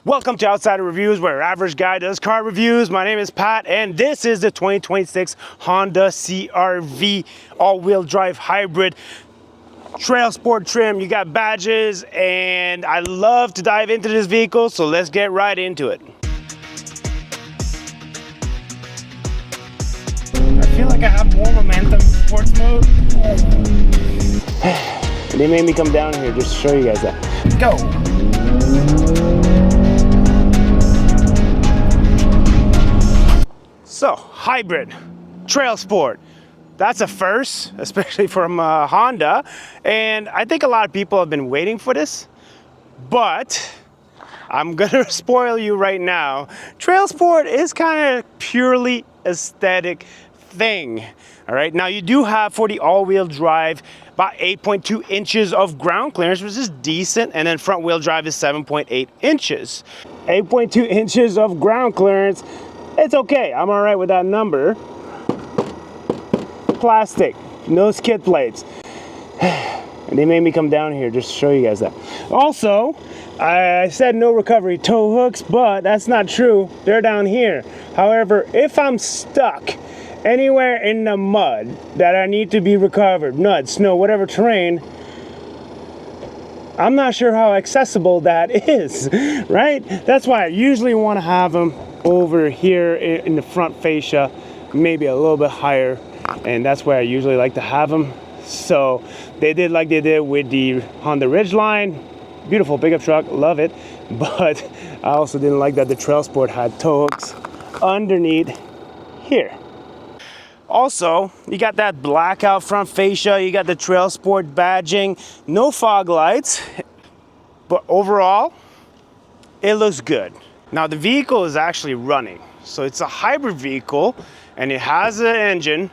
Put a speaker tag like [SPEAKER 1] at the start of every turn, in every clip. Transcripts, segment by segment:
[SPEAKER 1] Welcome to Outsider Reviews, where average guy does car reviews. My name is Pat, and this is the 2026 Honda CR-V all-wheel drive hybrid TrailSport trim. You got badges, and I love to dive into this vehicle, so let's get right into it. I feel like I have more momentum in sports mode. They made me come down here just to show you guys that. Go! So, hybrid, TrailSport, that's a first, especially from Honda, and I think a lot of people have been waiting for this, but I'm gonna spoil you right now. TrailSport is kind of purely aesthetic thing, all right? Now, you do have, for the all-wheel drive, about 8.2 inches of ground clearance, which is decent, and then front-wheel drive is 7.8 inches. 8.2 inches of ground clearance. It's okay, I'm all right with that number. Plastic, no skid plates. And they made me come down here just to show you guys that. Also, I said no recovery tow hooks, but that's not true. They're down here. However, if I'm stuck anywhere in the mud that I need to be recovered, mud, snow, whatever terrain, I'm not sure how accessible that is, right? That's why I usually want to have them over here in the front fascia, maybe a little bit higher, and that's where I usually like to have them. So they did like they did with the Honda Ridgeline. Beautiful pickup truck, love it, but I also didn't like that the TrailSport had tow hooks underneath here. Also, you got that blackout front fascia, you got the TrailSport badging, no fog lights, but overall, it looks good. Now, the vehicle is actually running, so it's a hybrid vehicle, and it has an engine,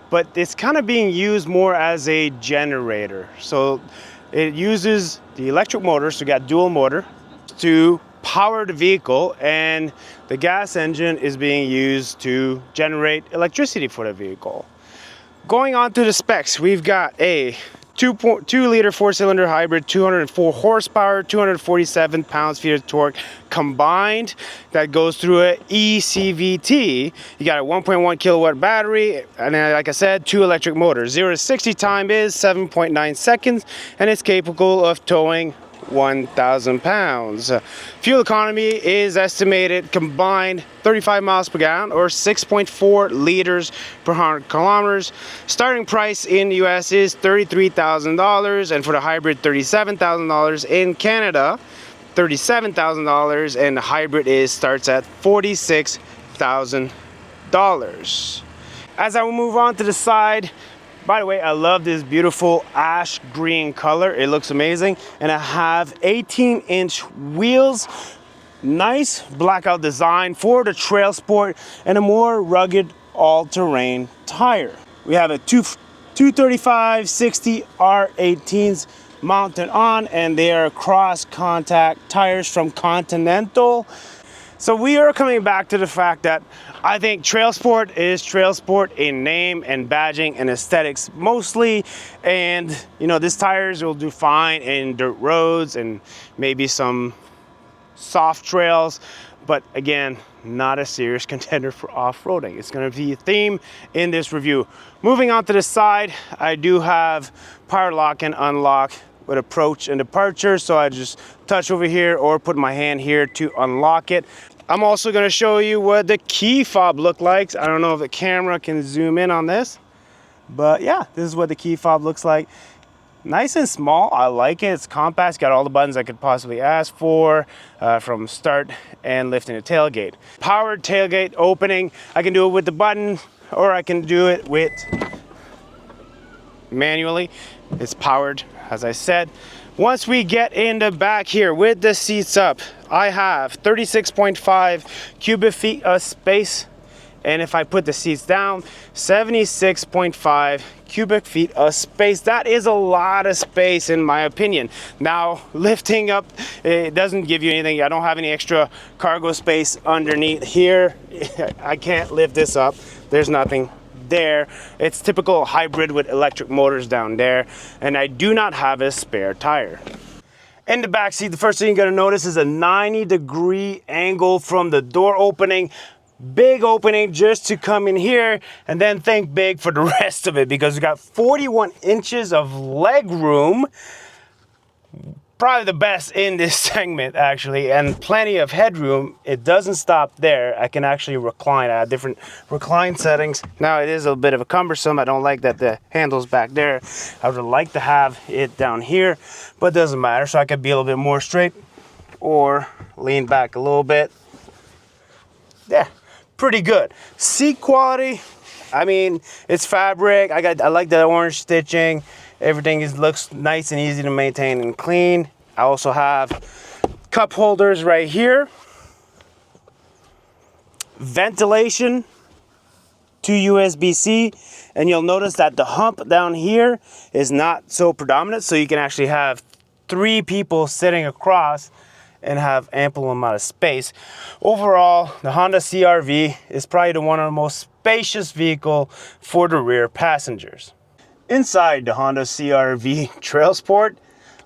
[SPEAKER 1] but it's kind of being used more as a generator. So it uses the electric motor, so you got dual motor, to power the vehicle, and the gas engine is being used to generate electricity for the vehicle. Going on to the specs, we've got a 2.2-liter four-cylinder hybrid, 204 horsepower, 247 pounds-feet of torque combined. That goes through a eCVT. You got a 1.1 kilowatt battery, and then, like I said, 2 electric motors. 0 to 60 time is 7.9 seconds, and it's capable of towing 1,000 pounds. Fuel economy is estimated combined 35 miles per gallon, or 6.4 liters per 100 kilometers. Starting price in the US is $33,000, and for the hybrid, $37,000. In Canada, $37,000, and the hybrid starts at $46,000. As I will move on to the side, by the way, I love this beautiful ash green color. It looks amazing. And I have 18-inch wheels. Nice blackout design for the TrailSport and a more rugged all-terrain tire. We have a 235/60 R18s mounted on, and they are cross-contact tires from Continental. So we are coming back to the fact that I think TrailSport is TrailSport in name and badging and aesthetics mostly. And, you know, these tires will do fine in dirt roads and maybe some soft trails. But again, not a serious contender for off-roading. It's going to be a theme in this review. Moving on to the side, I do have power lock and unlock with approach and departure. So I just touch over here or put my hand here to unlock it. I'm also going to show you what the key fob looks like. I don't know if the camera can zoom in on this, but yeah, this is what the key fob looks like. Nice and small. I like it. It's compact. It's got all the buttons I could possibly ask for, from start and lifting the tailgate. Powered tailgate opening. I can do it with the button, or I can do it with manually. It's powered, as I said. Once we get in the back here with the seats up, I have 36.5 cubic feet of space, and if I put the seats down, 76.5 cubic feet of space. That is a lot of space in my opinion. Now, lifting up, it doesn't give you anything. I don't have any extra cargo space underneath here. I can't lift this up. There's nothing there. It's typical hybrid with electric motors down there, and I do not have a spare tire. In the back seat, the first thing you're gonna notice is a 90-degree angle from the door opening. Big opening just to come in here, and then think big for the rest of it, because we got 41 inches of leg room. Probably the best in this segment, actually, and plenty of headroom. It doesn't stop there. I can actually recline. I have different recline settings. Now, it is a bit of a cumbersome. I don't like that the handle's back there. I would like to have it down here, but it doesn't matter. So I could be a little bit more straight or lean back a little bit. Yeah, pretty good. Seat quality, I mean, it's fabric. I like the orange stitching. Everything looks nice and easy to maintain and clean. I also have cup holders right here. Ventilation, 2 USB-C, and you'll notice that the hump down here is not so predominant, so you can actually have 3 people sitting across and have ample amount of space. Overall, the Honda CR-V is probably one of the most spacious vehicle for the rear passengers. Inside the Honda CR-V TrailSport,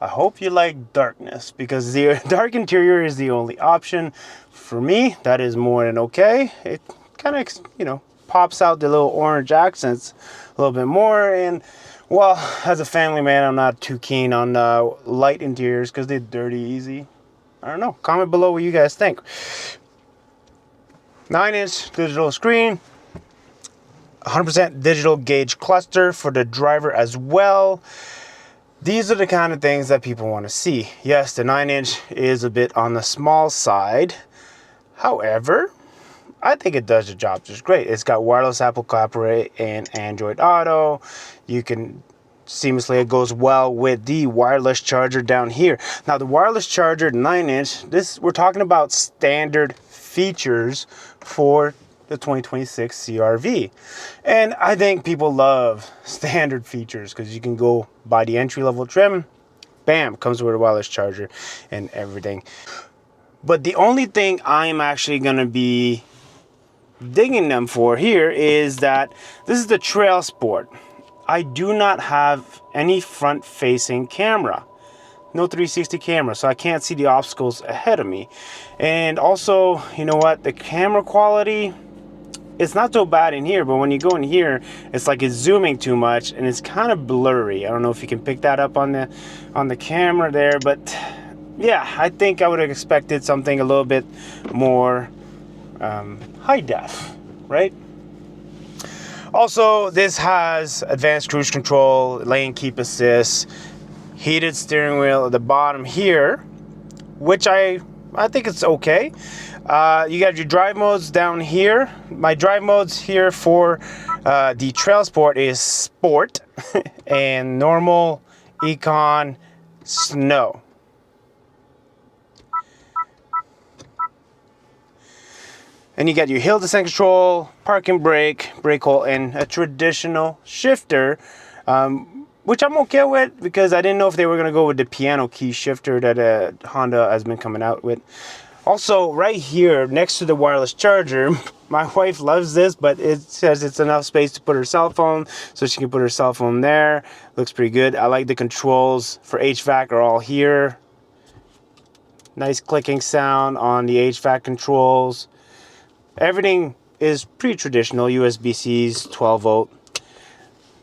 [SPEAKER 1] I hope you like darkness, because the dark interior is the only option. For me, that is more than okay. It kind of, you know, pops out the little orange accents a little bit more. And, well, as a family man, I'm not too keen on light interiors because they're dirty easy. I don't know. Comment below what you guys think. 9-inch digital screen. 100% digital gauge cluster for the driver as well. These are the kind of things that people want to see. Yes, the 9-inch is a bit on the small side. However, I think it does the job just great. It's got wireless Apple CarPlay and Android Auto. You can seamlessly, it goes well with the wireless charger down here. Now the wireless charger 9-inch, we're talking about standard features for the 2026 CR-V, and I think people love standard features because you can go buy the entry-level trim, bam, comes with a wireless charger and everything. But the only thing I'm actually gonna be digging them for here is that this is the TrailSport. I do not have any front-facing camera. No 360 camera, so I can't see the obstacles ahead of me. And also, you know what, the camera quality, it's not so bad in here, but when you go in here, it's like it's zooming too much and it's kind of blurry. I don't know if you can pick that up on the camera there, but yeah, I think I would have expected something a little bit more high def, right? Also, this has advanced cruise control, lane keep assist, heated steering wheel at the bottom here, which I think it's okay. You got your drive modes down here. My drive modes here for the TrailSport is Sport and Normal, Econ, Snow. And you got your hill descent control, parking brake, brake hold, and a traditional shifter, which I'm okay with because I didn't know if they were going to go with the piano key shifter that Honda has been coming out with. Also, right here next to the wireless charger, my wife loves this, but it says it's enough space to put her cell phone, so she can put her cell phone there. Looks pretty good. I like the controls for HVAC are all here. Nice clicking sound on the HVAC controls. Everything is pretty traditional, USB-Cs, 12 volt.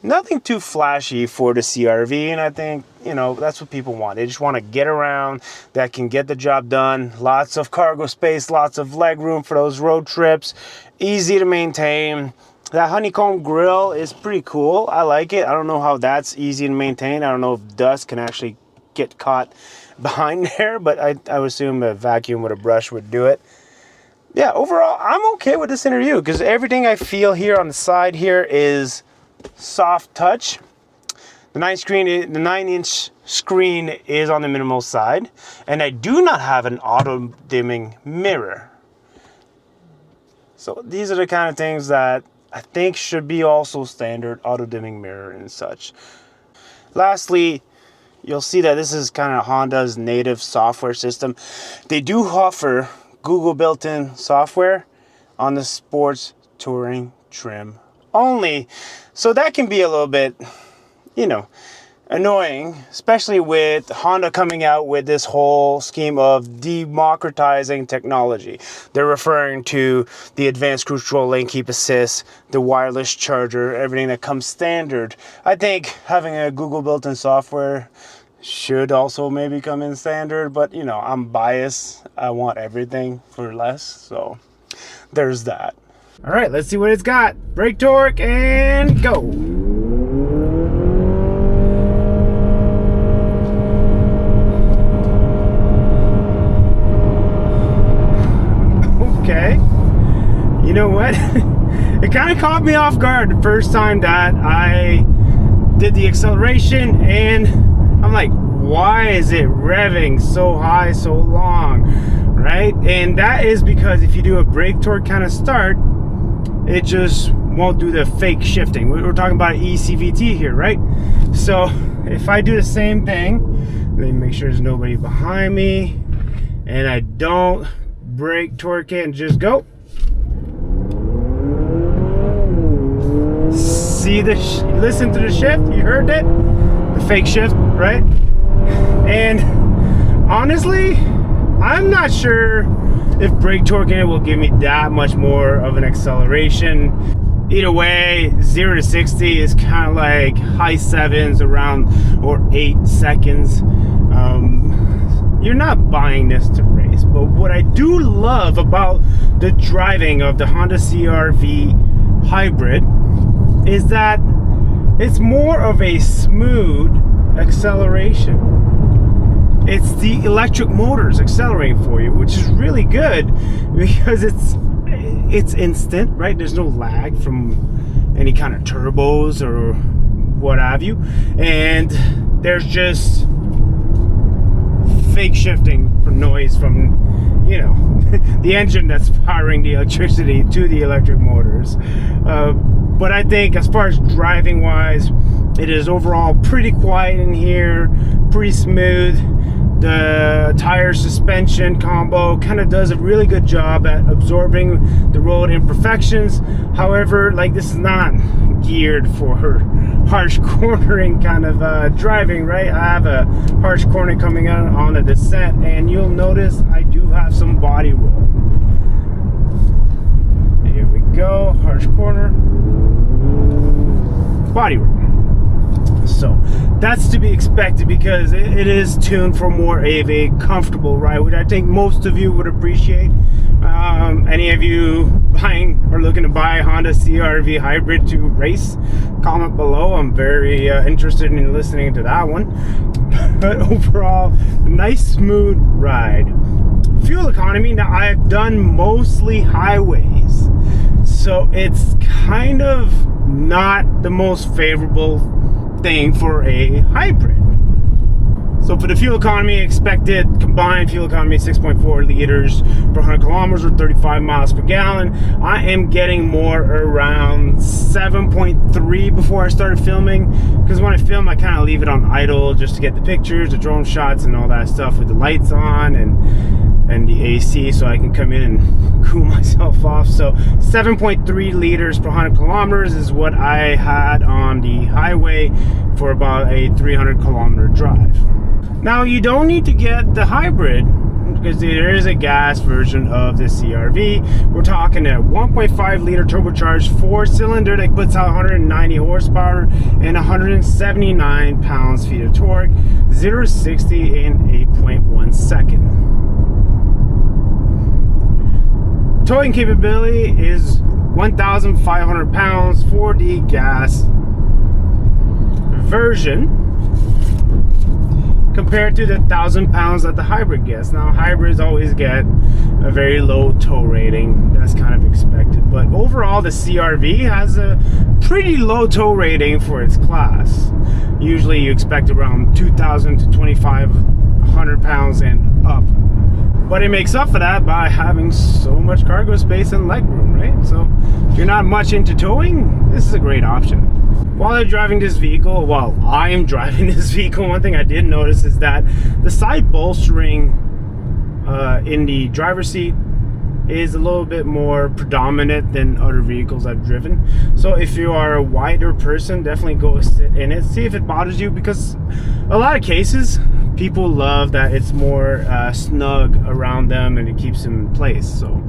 [SPEAKER 1] Nothing too flashy for the CR-V, and I think, you know, that's what people want. They just want to get around, that can get the job done. Lots of cargo space, lots of leg room for those road trips. Easy to maintain. That honeycomb grill is pretty cool. I like it. I don't know how that's easy to maintain. I don't know if dust can actually get caught behind there, but I would assume a vacuum with a brush would do it. Yeah, overall, I'm okay with this interview because everything I feel here on the side here is soft touch. The 9-inch screen is on the minimal side, and I do not have an auto dimming mirror. So these are the kind of things that I think should be also standard, auto dimming mirror and such. Lastly, you'll see that this is kind of Honda's native software system. They do offer Google built-in software on the sports touring trim only, so that can be a little bit, you know, annoying, especially with Honda coming out with this whole scheme of democratizing technology. They're referring to the advanced cruise control, lane keep assist, the wireless charger, everything that comes standard. I think having a Google built-in software should also maybe come in standard, but you know, I'm biased. I want everything for less, so there's that. All right, let's see what it's got. Brake torque and go. Okay, you know what? It kind of caught me off guard the first time that I did the acceleration, and I'm like, why is it revving so high so long, right? And that is because if you do a brake torque kind of start, it just won't do the fake shifting. We're talking about ECVT here, right? So if I do the same thing, let me make sure there's nobody behind me, and I don't brake torque it and just go. See the listen to the shift. You heard it, the fake shift, right? And honestly, I'm not sure if brake torquing it will give me that much more of an acceleration. Either way, 0 to 60 is kind of like high sevens around, or 8 seconds. You're not buying this to race, but what I do love about the driving of the Honda CR-V Hybrid is that it's more of a smooth acceleration. It's the electric motors accelerating for you, which is really good because it's instant, right? There's no lag from any kind of turbos or what have you, and there's just fake shifting for noise from, you know, the engine that's powering the electricity to the electric motors. But I think as far as driving wise, it is overall pretty quiet in here, pretty smooth. The tire suspension combo kind of does a really good job at absorbing the road imperfections. However, like, this is not geared for harsh cornering kind of driving, right? I have a harsh corner coming out on a descent, and you'll notice I do have some body roll. Here we go, harsh corner, body roll. So that's to be expected because it is tuned for more of a comfortable ride, which I think most of you would appreciate. Any of you buying or looking to buy a Honda CR-V Hybrid to race, comment below. I'm very interested in listening to that one. But overall, nice smooth ride. Fuel economy, now I've done mostly highways, so it's kind of not the most favorable thing for a hybrid. So for the fuel economy, expected combined fuel economy 6.4 liters per 100 kilometers or 35 miles per gallon. I am getting more around 7.3 before I started filming, because when I film I kind of leave it on idle just to get the pictures, the drone shots and all that stuff with the lights on and the AC, so I can come in and cool myself off. So 7.3 liters per 100 kilometers is what I had on the highway for about a 300 kilometer drive. Now you don't need to get the hybrid because there is a gas version of the CR-V. We're talking a 1.5 liter turbocharged 4-cylinder that puts out 190 horsepower and 179 pounds-feet of torque, 0 to 60 in 8.1 seconds. Towing capability is 1,500 pounds for the gas version, compared to the 1,000 pounds that the hybrid gets. Now hybrids always get a very low tow rating, that's kind of expected, but overall the CR-V has a pretty low tow rating for its class. Usually you expect around 2,000 to 2,500 pounds and up. But it makes up for that by having so much cargo space and legroom, right? So if you're not much into towing, this is a great option. While I'm driving this vehicle, one thing I did notice is that the side bolstering in the driver's seat is a little bit more predominant than other vehicles I've driven. So if you are a wider person, definitely go sit in it, see if it bothers you, because a lot of cases people love that it's more snug around them and it keeps them in place. So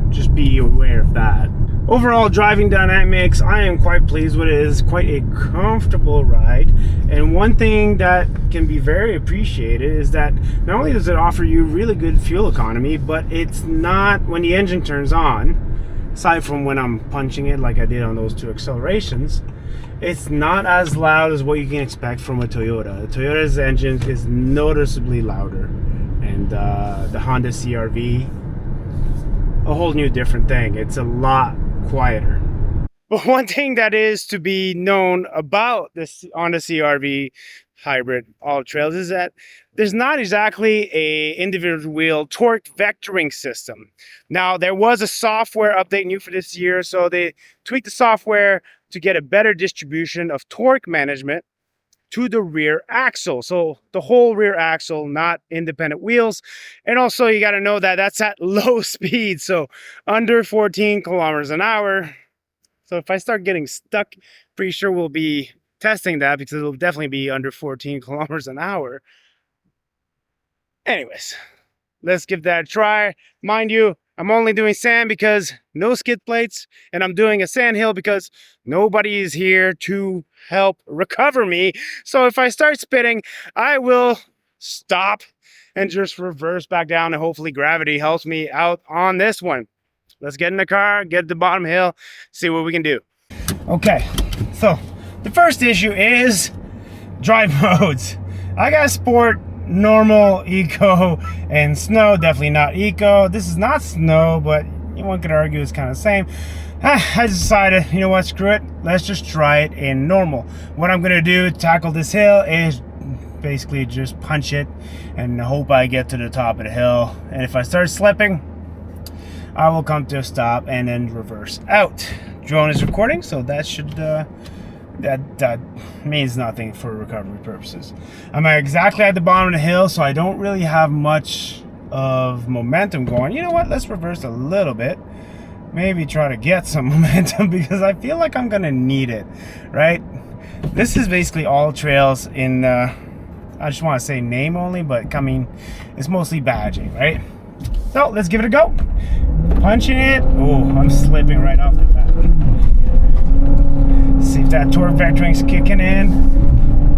[SPEAKER 1] just be aware of that. Overall driving dynamics, I am quite pleased with it. It is quite a comfortable ride, and one thing that can be very appreciated is that not only does it offer you really good fuel economy, but it's not, when the engine turns on, aside from when I'm punching it like I did on those 2 accelerations, it's not as loud as what you can expect from a Toyota. The Toyota's engine is noticeably louder, and the Honda CR-V, a whole new different thing. It's a lot quieter. But one thing that is to be known about this Honda CR-V Hybrid all trails is that there's not exactly a individual wheel torque vectoring system. Now, there was a software update new for this year, so they tweaked the software to get a better distribution of torque management to the rear axle. So the whole rear axle, not independent wheels. And also you got to know that that's at low speed, so under 14 kilometers an hour. So if I start getting stuck, pretty sure we'll be testing that, because it'll definitely be under 14 kilometers an hour. Anyways, let's give that a try. Mind you, I'm only doing sand because no skid plates, and I'm doing a sand hill because nobody is here to help recover me. So if I start spitting, I will stop and just reverse back down, and hopefully gravity helps me out on this one. Let's get in the car, get to the bottom hill, see what we can do. Okay, so the first issue is drive modes. I got sport, normal, eco, and snow. Definitely not eco. This is not snow, but one could argue it's kind of the same. I decided, you know what, screw it, let's just try it in normal. What I'm gonna do to tackle this hill is basically just punch it and hope I get to the top of the hill, and if I start slipping, I will come to a stop and then reverse out. Drone is recording, so that should that means nothing for recovery purposes. I'm exactly at the bottom of the hill, so I don't really have much of momentum going. You know what, let's reverse a little bit, maybe try to get some momentum, because I feel like I'm gonna need it, right? This is basically all trails in I just want to say name only, but coming, it's mostly badging, right? So let's give it a go. Punching it. Oh, I'm slipping right off the bat. See if that torque vectoring's kicking in.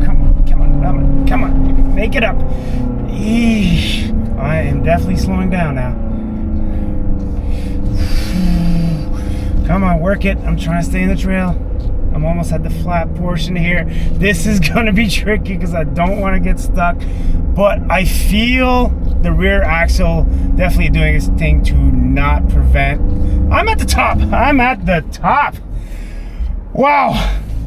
[SPEAKER 1] Come on, come on, come on, come on. Make it up. Eesh. I am definitely slowing down now. Come on, work it. I'm trying to stay in the trail. I'm almost at the flat portion here. This is going to be tricky because I don't want to get stuck, but I feel the rear axle definitely doing its thing to not prevent. I'm at the top. I'm at the top. Wow.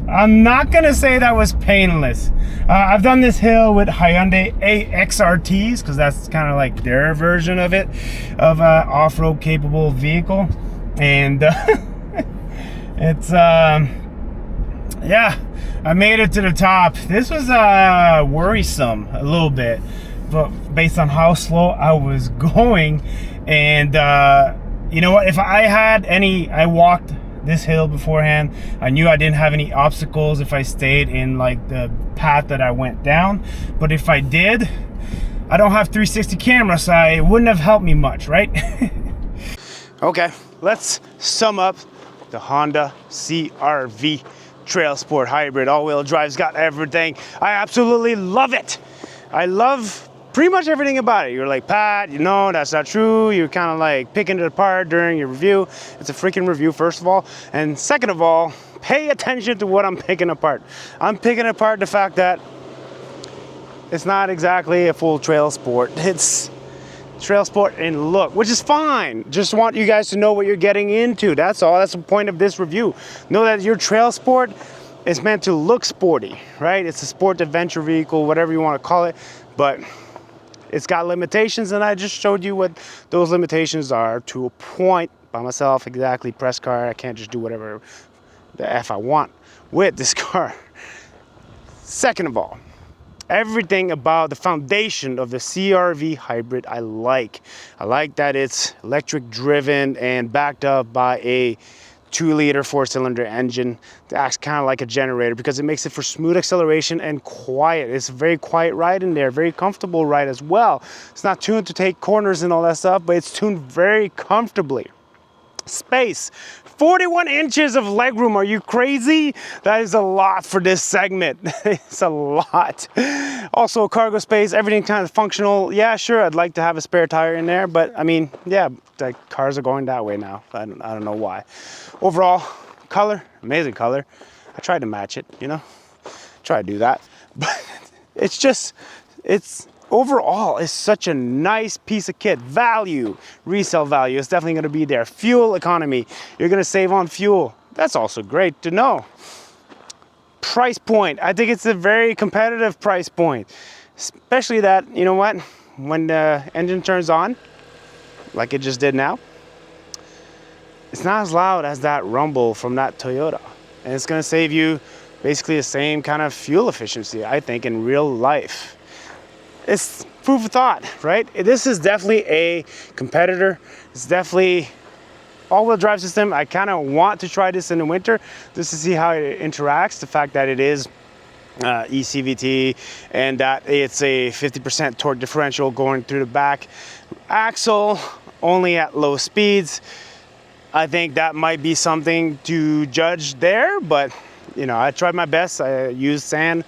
[SPEAKER 1] I'm not going to say that was painless. I've done this hill with Hyundai XRTs because that's kind of like their version of it, of an off-road capable vehicle. And it's yeah, I made it to the top. This was worrisome a little bit, but based on how slow I was going. And you know what, if I had any, I walked this hill beforehand, I knew I didn't have any obstacles if I stayed in like the path that I went down. But if I did, I don't have 360 camera, so it wouldn't have helped me much, right? Okay, let's sum up the Honda CR-V TrailSport Hybrid. All-wheel drive's got everything. I absolutely love it. I love pretty much everything about it. You're like, Pat, you know, that's not true. You're kind of like picking it apart during your review. It's a freaking review, first of all. And second of all, pay attention to what I'm picking apart. I'm picking apart the fact that it's not exactly a full trail sport. It's trail sport in look, which is fine. Just want you guys to know what you're getting into. That's all. That's the point of this review. Know that your trail sport is meant to look sporty, right? It's a sport adventure vehicle, whatever you want to call it, but it's got limitations, and I just showed you what those limitations are to a point by myself. Exactly. Press car, I can't just do whatever the F I want with this car. Second of all, everything about the foundation of the CR-V Hybrid I like. I like that it's electric driven and backed up by a 2-liter 4-cylinder engine that acts kind of like a generator because it makes it for smooth acceleration and quiet. It's a very quiet ride in there, very comfortable ride as well. It's not tuned to take corners and all that stuff, but it's tuned very comfortably. Space, 41 inches of legroom. Are you crazy? That is a lot for this segment. It's a lot. Also cargo space, everything kind of functional. Yeah, sure, I'd like to have a spare tire in there, but I mean, yeah, the cars are going that way now. I don't know why. Overall, color, amazing color. I tried to match it, you know, try to do that, but overall, it's such a nice piece of kit. Value, resale value is definitely going to be there. Fuel economy, you're going to save on fuel. That's also great to know. Price point, I think it's a very competitive price point, especially that, you know what, when the engine turns on, like it just did now, it's not as loud as that rumble from that Toyota. And it's going to save you basically the same kind of fuel efficiency, I think, in real life. It's food for thought, right? This is definitely a competitor. It's definitely all-wheel drive system. I kind of want to try this in the winter just to see how it interacts. The fact that it is ECVT and that it's a 50% torque differential going through the back axle only at low speeds. I think that might be something to judge there, but you know, I tried my best. I used sand.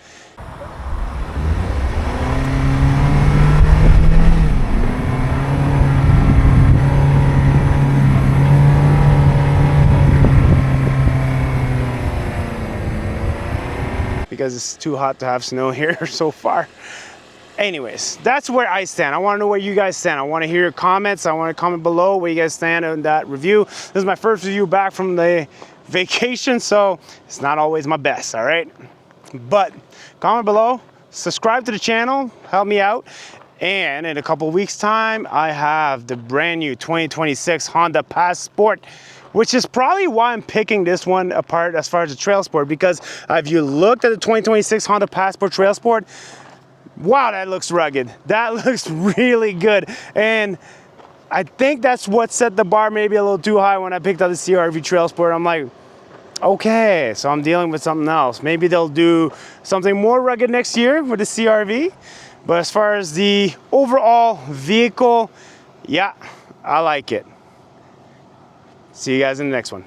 [SPEAKER 1] Because it's too hot to have snow here so far. Anyways, that's where I stand. I want to know where you guys stand. I want to hear your comments. I want to comment below where you guys stand on that review. This is my first review back from the vacation, so it's not always my best, all right? But comment below, subscribe to the channel, help me out. And in a couple of weeks' time, I have the brand new 2026 Honda Passport, which is probably why I'm picking this one apart as far as the TrailSport, because if you looked at the 2026 Honda Passport TrailSport, wow, that looks rugged. That looks really good. And I think that's what set the bar maybe a little too high when I picked up the CR-V TrailSport. I'm like, okay, so I'm dealing with something else. Maybe they'll do something more rugged next year with the CR-V. But as far as the overall vehicle, yeah, I like it. See you guys in the next one.